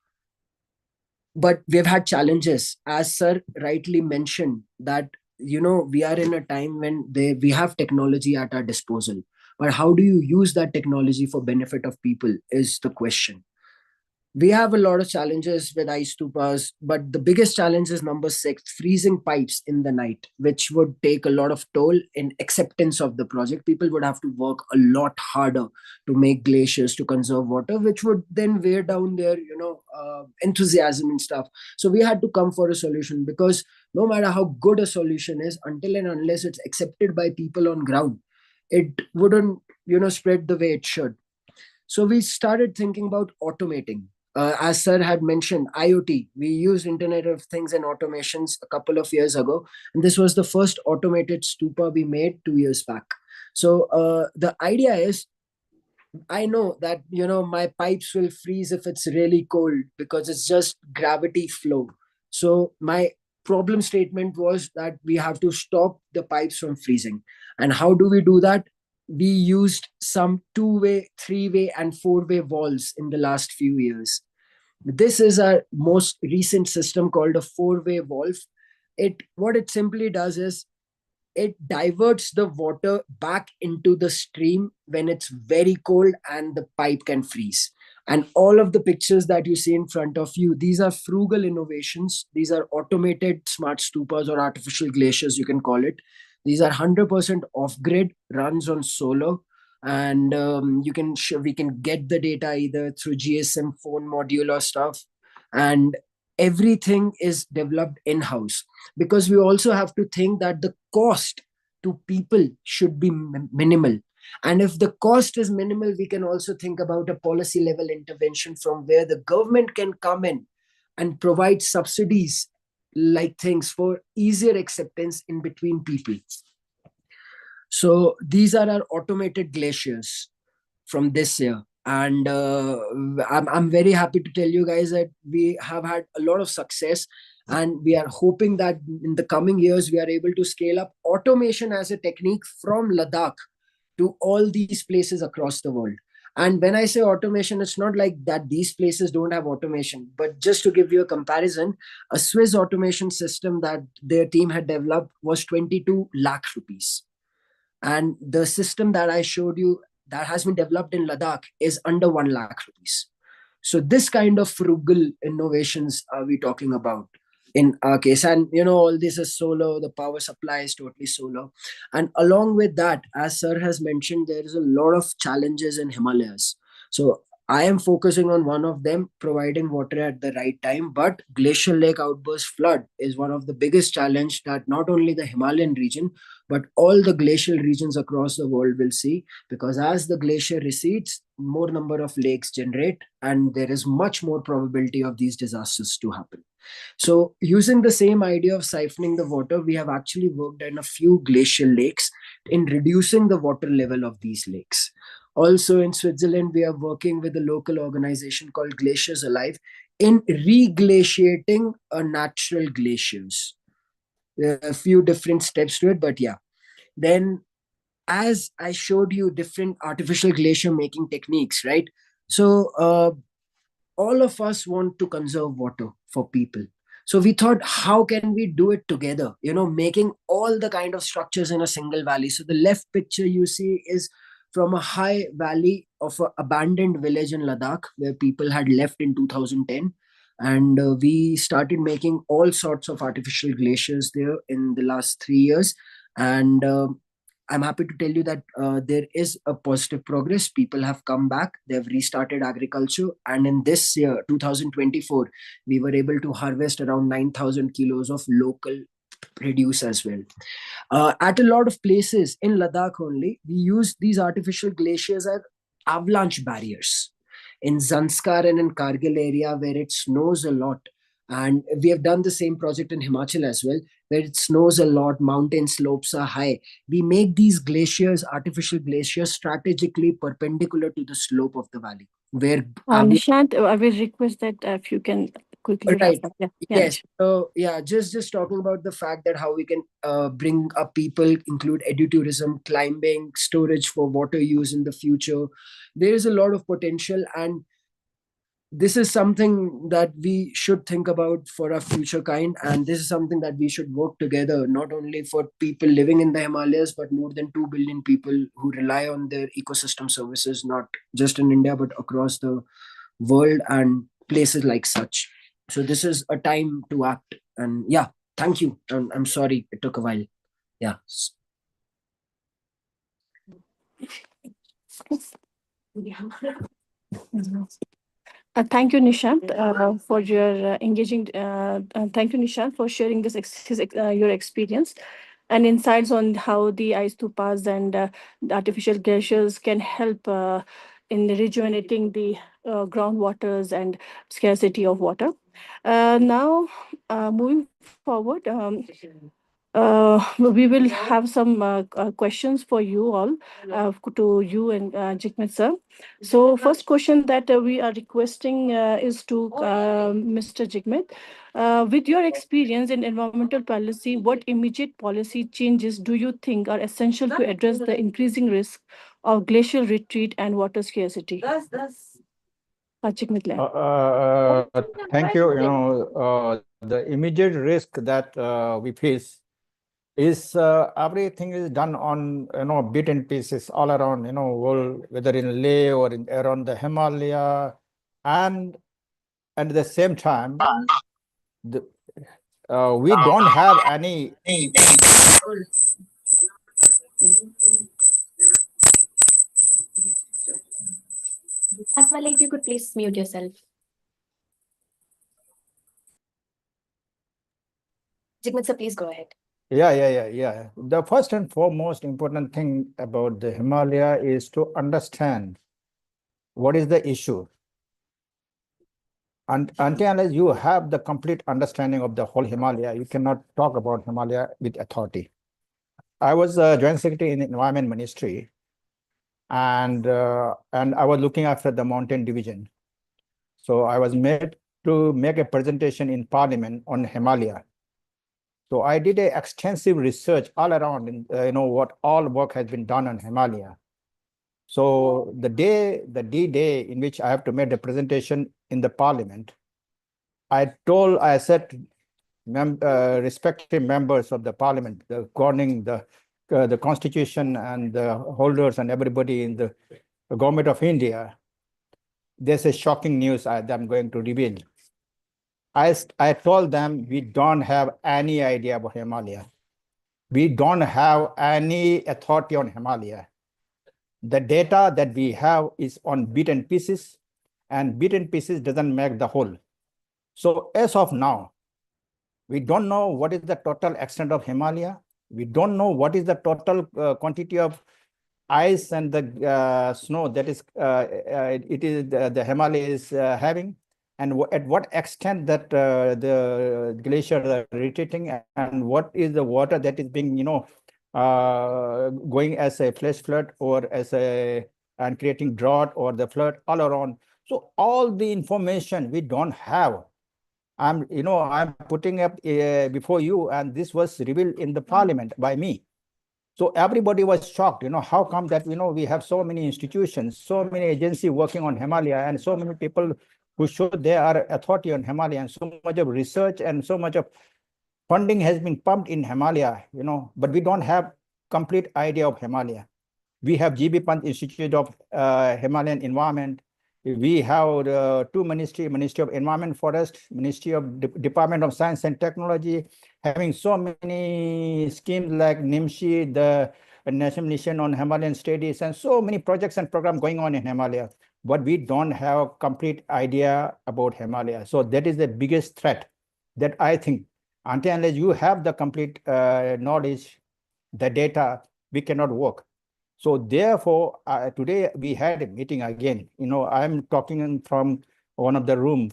But we've had challenges, as sir rightly mentioned, that we are in a time when we have technology at our disposal, but how do you use that technology for benefit of people is the question. We have a lot of challenges with ice stupas, but the biggest challenge is number 6, freezing pipes in the night, which would take a lot of toll in acceptance of the project. People would have to work a lot harder to make glaciers to conserve water, which would then wear down their enthusiasm and stuff. So we had to come for a solution, because no matter how good a solution is, until and unless it's accepted by people on ground, it wouldn't spread the way it should. So we started thinking about automating. As sir had mentioned, IoT, we used Internet of Things and automations a couple of years ago. And this was the first automated stupa we made 2 years back. So the idea is, I know that, my pipes will freeze if it's really cold, because it's just gravity flow. So my problem statement was that we have to stop the pipes from freezing. And how do we do that? We used some 2-way, 3-way, and 4-way valves in the last few years. This is our most recent system called a 4-way valve. what it simply does is it diverts the water back into the stream when it's very cold and the pipe can freeze. And all of the pictures that you see in front of you, these are frugal innovations. These are automated smart stupas or artificial glaciers, you can call it. These are 100% off-grid, runs on solar, and we can get the data either through GSM phone module or stuff. And everything is developed in-house, because we also have to think that the cost to people should be minimal. And if the cost is minimal, we can also think about a policy level intervention from where the government can come in and provide subsidies like things for easier acceptance in between people. So these are our automated glaciers from this year. And I'm very happy to tell you guys that we have had a lot of success, and we are hoping that in the coming years we are able to scale up automation as a technique from Ladakh to all these places across the world. And when I say automation, it's not like that these places don't have automation, but just to give you a comparison, a Swiss automation system that their team had developed was 22 lakh rupees. And the system that I showed you that has been developed in Ladakh is under 1 lakh rupees. So this kind of frugal innovations are we talking about in our case. And all this is solar, the power supply is totally solar. And along with that, as sir has mentioned, there is a lot of challenges in Himalayas. So I am focusing on one of them, providing water at the right time. But glacial lake outburst flood is one of the biggest challenge that not only the Himalayan region, but all the glacial regions across the world will see, because as the glacier recedes, more number of lakes generate, and there is much more probability of these disasters to happen. So using the same idea of siphoning the water, we have actually worked on a few glacial lakes in reducing the water level of these lakes. Also in Switzerland, we are working with a local organization called Glaciers Alive in reglaciating a natural glaciers. There are a few different steps to it, but yeah. Then as I showed you different artificial glacier making techniques, right? So all of us want to conserve water for people. So we thought, how can we do it together? Making all the kind of structures in a single valley. So the left picture you see is from a high valley of an abandoned village in Ladakh where people had left in 2010. And we started making all sorts of artificial glaciers there in the last 3 years. And I'm happy to tell you that there is a positive progress. People have come back. They've restarted agriculture. And in this year, 2024, we were able to harvest around 9,000 kilos of local produce as well. At a lot of places in Ladakh only, we use these artificial glaciers as avalanche barriers. In Zanskar and in Kargil area where it snows a lot, and we have done the same project in Himachal as well, where it snows a lot, mountain slopes are high. We make these glaciers, artificial glaciers, strategically perpendicular to the slope of the valley. Where Nishant, I will request that if you can quickly right. wrap up. Yeah. Yes. So yeah, just talking about the fact that how we can bring up people, include edutourism, climbing, storage for water use in the future. There is a lot of potential, and this is something that we should think about for our future kind. And this is something that we should work together, not only for people living in the Himalayas, but more than 2 billion people who rely on their ecosystem services, not just in India, but across the world and places like such. So this is a time to act. And yeah, thank you. I'm sorry it took a while. Yeah. Thank you, Nishant, for your engaging. Thank you, Nishant, for sharing your experience and insights on how the ice stupas and the artificial glaciers can help in rejuvenating the groundwaters and scarcity of water. Now, moving forward, we will have some questions for you all, to you and Jigmet sir. So first question that we are requesting is to Mr. Jigmet. With your experience in environmental policy, what immediate policy changes do you think are essential to address the increasing risk of glacial retreat and water scarcity? Thank you. The immediate risk that we face is everything is done on bit and pieces all around world, whether in Leh or around the Himalaya, and at the same time we don't have any. Asmali, if you could please mute yourself. Jigmeet sir, please go ahead. Yeah. The first and foremost important thing about the Himalaya is to understand what is the issue. And until you have the complete understanding of the whole Himalaya, you cannot talk about Himalaya with authority. I was a Joint Secretary in the Environment Ministry, and I was looking after the mountain division. So I was made to make a presentation in Parliament on Himalaya. So I did an extensive research all around, what all work has been done on Himalaya. So the D-Day in which I have to make the presentation in the Parliament, I said, respective members of the Parliament, the governing, the Constitution and the holders and everybody in the government of India, there's a shocking news that I'm going to reveal. I told them we don't have any idea about Himalaya. We don't have any authority on Himalaya. The data that we have is on bit and pieces, and bit and pieces doesn't make the whole. So as of now, we don't know what is the total extent of Himalaya. We don't know what is the total quantity of ice and the snow that is the Himalaya is having, and at what extent that the glaciers are retreating, and what is the water that is being going as a flash flood or and creating drought or the flood all around. So all the information we don't have. I'm putting up before you, and this was revealed in the Parliament by me. So everybody was shocked, how come that, we have so many institutions, so many agencies working on Himalaya, and so many people who show they are authority on Himalaya, and so much of research and so much of funding has been pumped in Himalaya, but we don't have complete idea of Himalaya. We have GB Pant Institute of Himalayan Environment. We have two Ministry of Environment, Forest, Ministry of Department of Science and Technology, having so many schemes like NIMSHI, the National Mission on Himalayan Studies, and so many projects and programs going on in Himalaya. But we don't have a complete idea about Himalaya. So that is the biggest threat that I think, until you have the complete knowledge, the data, we cannot work. So therefore, today we had a meeting again. I'm talking from one of the room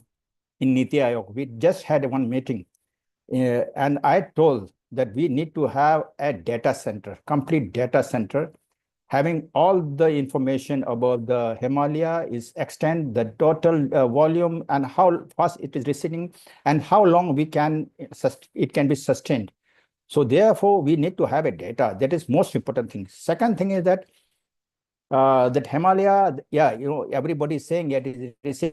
in Niti Aayog. We just had one meeting, and I told that we need to have a data center, complete data center, having all the information about the Himalaya, is extent, the total volume, and how fast it is receding, and how long it can be sustained. So therefore, we need to have a data. That is most important thing. Second thing is that Himalaya, everybody is saying it is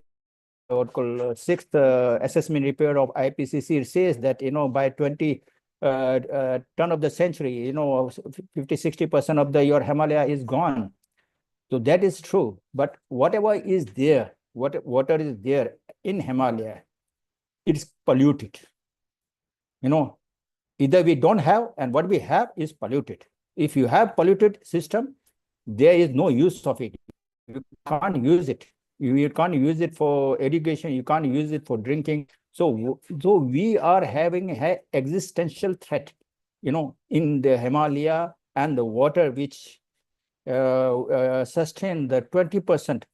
what called sixth assessment report of IPCC says that by 20 turn of the century, 50-60% of your Himalaya is gone. So that is true. But whatever is there, water is there in Himalaya, it's polluted. Either we don't have, and what we have is polluted. If you have polluted system, there is no use of it. You can't use it. You can't use it for irrigation. You can't use it for drinking. So we are having an existential threat, in the Himalaya, and the water which sustain the 20%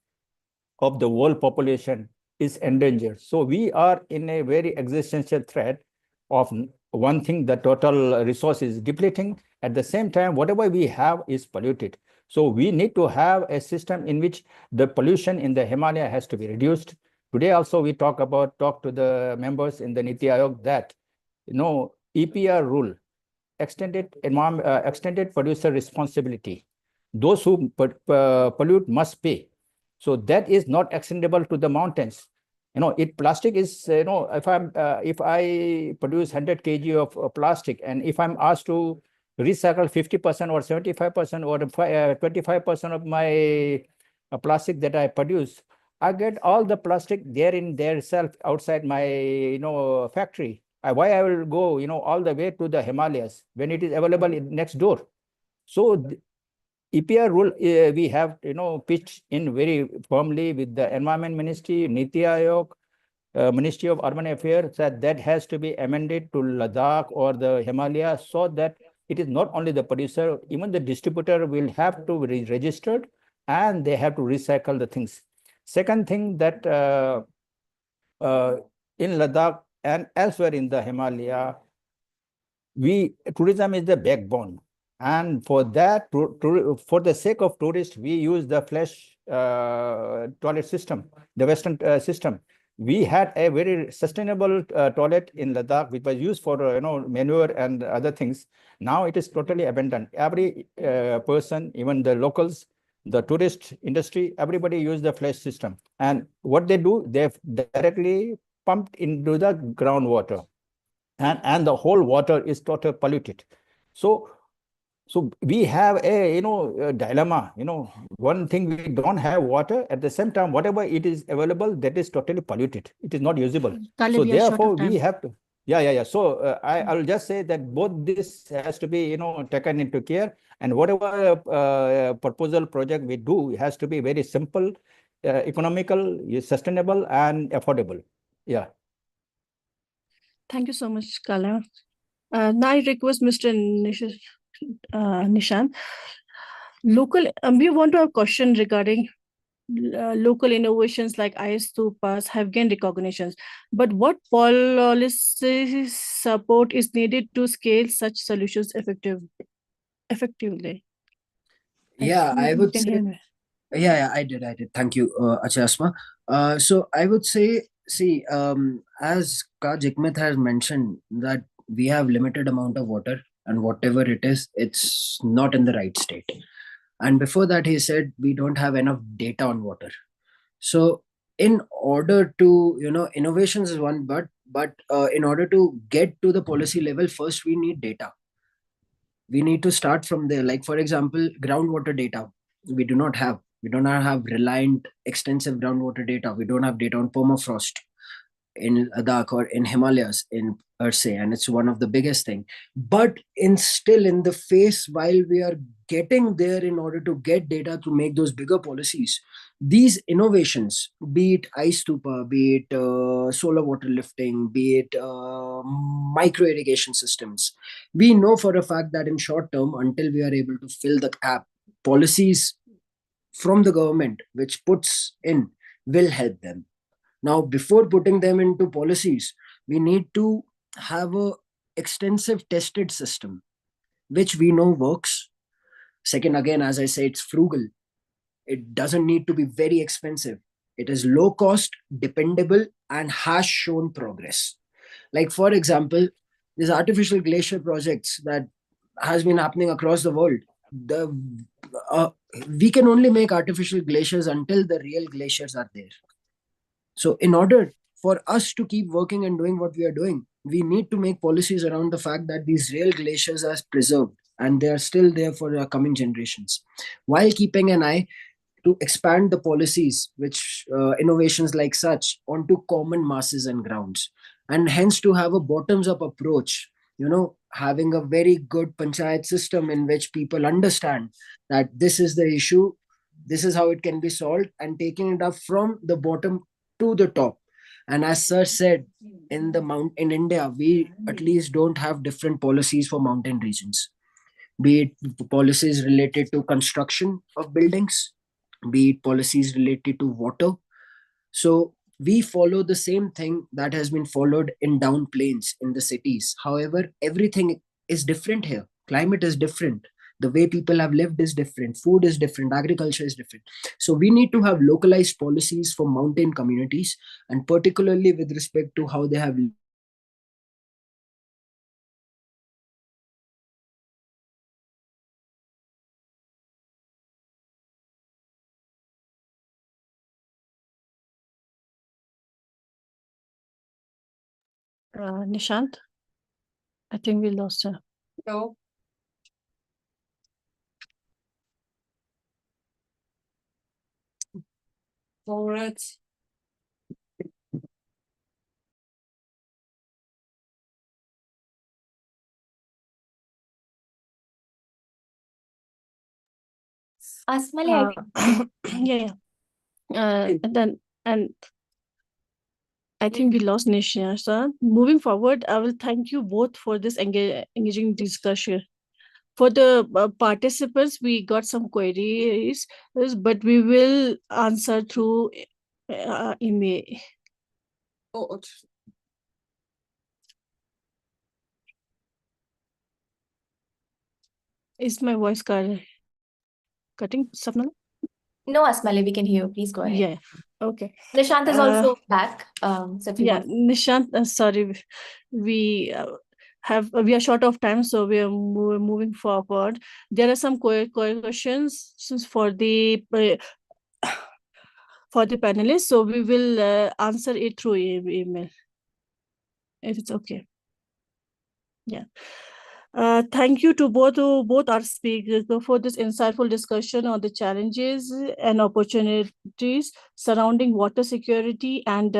of the world population is endangered. So we are in a very existential threat of one thing, the total resource is depleting. At the same time, whatever we have is polluted. So we need to have a system in which the pollution in the Himalaya has to be reduced. Today also we talk to the members in the Niti Aayog that, EPR rule, extended producer responsibility. Those who pollute must pay. So that is not extendable to the mountains. Plastic is, if I produce 100 kg of plastic, and if I'm asked to recycle 50% or 75% or 25% of my plastic that I produce, I get all the plastic there in their self outside my, factory. Why I will go, all the way to the Himalayas when it is available next door? So EPR rule, we have, pitched in very firmly with the Environment Ministry, Niti Aayog, Ministry of Urban Affairs, that has to be amended to Ladakh or the Himalayas, so that it is not only the producer, even the distributor will have to be registered, and they have to recycle the things. Second thing, that in Ladakh and elsewhere in the Himalaya, tourism is the backbone. And for that, for the sake of tourists, we use the flush toilet system, the Western system. We had a very sustainable toilet in Ladakh, which was used for manure and other things. Now it is totally abandoned. Every person, even the locals, the tourist industry, everybody use the flush system. And what they do, they've directly pumped into the groundwater, and the whole water is totally polluted. So we have a dilemma. One thing, we don't have water. At the same time, whatever it is available, that is totally polluted. It is not usable. So therefore, we have to. Yeah. So I'll just say that both this has to be taken into care, and whatever proposal project we do has to be very simple, economical, sustainable, and affordable. Yeah. Thank you so much, Kala. Now I request Mr. Nishan. We want to have a question regarding local innovations like IS Stupas have gained recognitions, but what policy support is needed to scale such solutions effectively? Yeah, I would Can say. hear me. Yeah, I did. Thank you, Achasma. So I would say, see, as Ka Jikmit has mentioned, that we have limited amount of water, and whatever it is, it's not in the right state. And before that, he said we don't have enough data on water. So in order to, innovations is one, but in order to get to the policy level, first we need data. We need to start from there. Like, for example, groundwater data, we do not have. We do not have reliant extensive groundwater data. We don't have data on permafrost in Ladakh or in Himalayas in per se, and it's one of the biggest thing. But in the face, while we are getting there, in order to get data to make those bigger policies, these innovations, be it ice stupa, be it solar water lifting, be it micro irrigation systems, we know for a fact that in short term, until we are able to fill the gap, policies from the government which puts in will help them. Now, before putting them into policies, we need to have a extensive tested system, which we know works. Second, again, as I say, it's frugal. It doesn't need to be very expensive. It is low cost, dependable, and has shown progress. Like, for example, these artificial glacier projects that has been happening across the world. The we can only make artificial glaciers until the real glaciers are there. So in order for us to keep working and doing what we are doing, we need to make policies around the fact that these real glaciers are preserved and they are still there for our coming generations, while keeping an eye to expand the policies, which innovations like such, onto common masses and grounds, and hence to have a bottoms up approach, having a very good panchayat system in which people understand that this is the issue, this is how it can be solved, and taking it up from the bottom to the top. And as sir said, in India, we at least don't have different policies for mountain regions, be it policies related to construction of buildings, be it policies related to water. So we follow the same thing that has been followed in down plains in the cities. However, everything is different here. Climate is different. The way people have lived is different. Food is different. Agriculture is different. So we need to have localized policies for mountain communities, and particularly with respect to how they have Nishant? I think we lost her. No. All right. Asmali, Yeah. And I think we lost Nisha. So moving forward, I will thank you both for this engaging discussion. For the participants, we got some queries, but we will answer through email. Is my voice cutting, Sapna? No, Asmali, we can hear you. Please go ahead. Yeah. Okay. Nishant is also back. So if you Yeah, want. Nishant, sorry, we are short of time, so we are moving forward. There are some questions for the panelists, so we will answer it through email, if it's okay. Yeah. Thank you to both our speakers for this insightful discussion on the challenges and opportunities surrounding water security and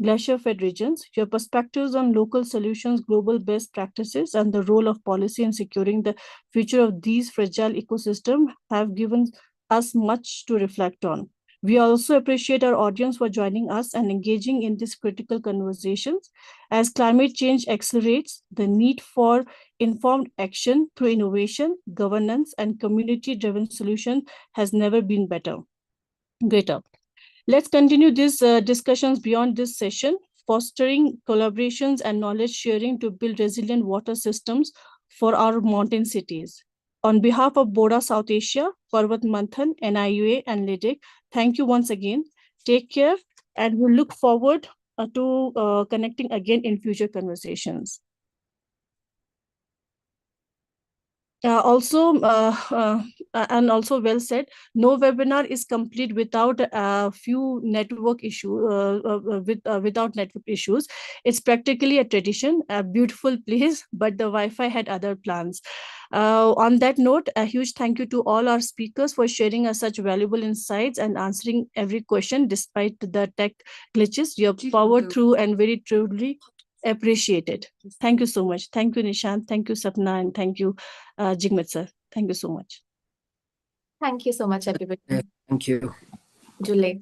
glacier-fed regions. Your perspectives on local solutions, global best practices, and the role of policy in securing the future of these fragile ecosystems have given us much to reflect on. We also appreciate our audience for joining us and engaging in these critical conversations. As climate change accelerates, the need for informed action through innovation, governance, and community-driven solutions has never been greater. Let's continue these discussions beyond this session, fostering collaborations and knowledge sharing to build resilient water systems for our mountain cities. On behalf of BORDA South Asia, Parvat Manthan, NIUA, and LIDIC, thank you once again. Take care, and we look forward to connecting again in future conversations. Also well said, no webinar is complete without a few network without network issues. It's practically a tradition, a beautiful place, but the Wi-Fi had other plans. On that note, a huge thank you to all our speakers for sharing us such valuable insights and answering every question despite the tech glitches. You have powered through and very truly appreciated. Thank you so much. Thank you, Nishant. Thank you, Sapna, and thank you, Jigmet sir. Thank you so much. Thank you so much, everybody. Thank you. Julie.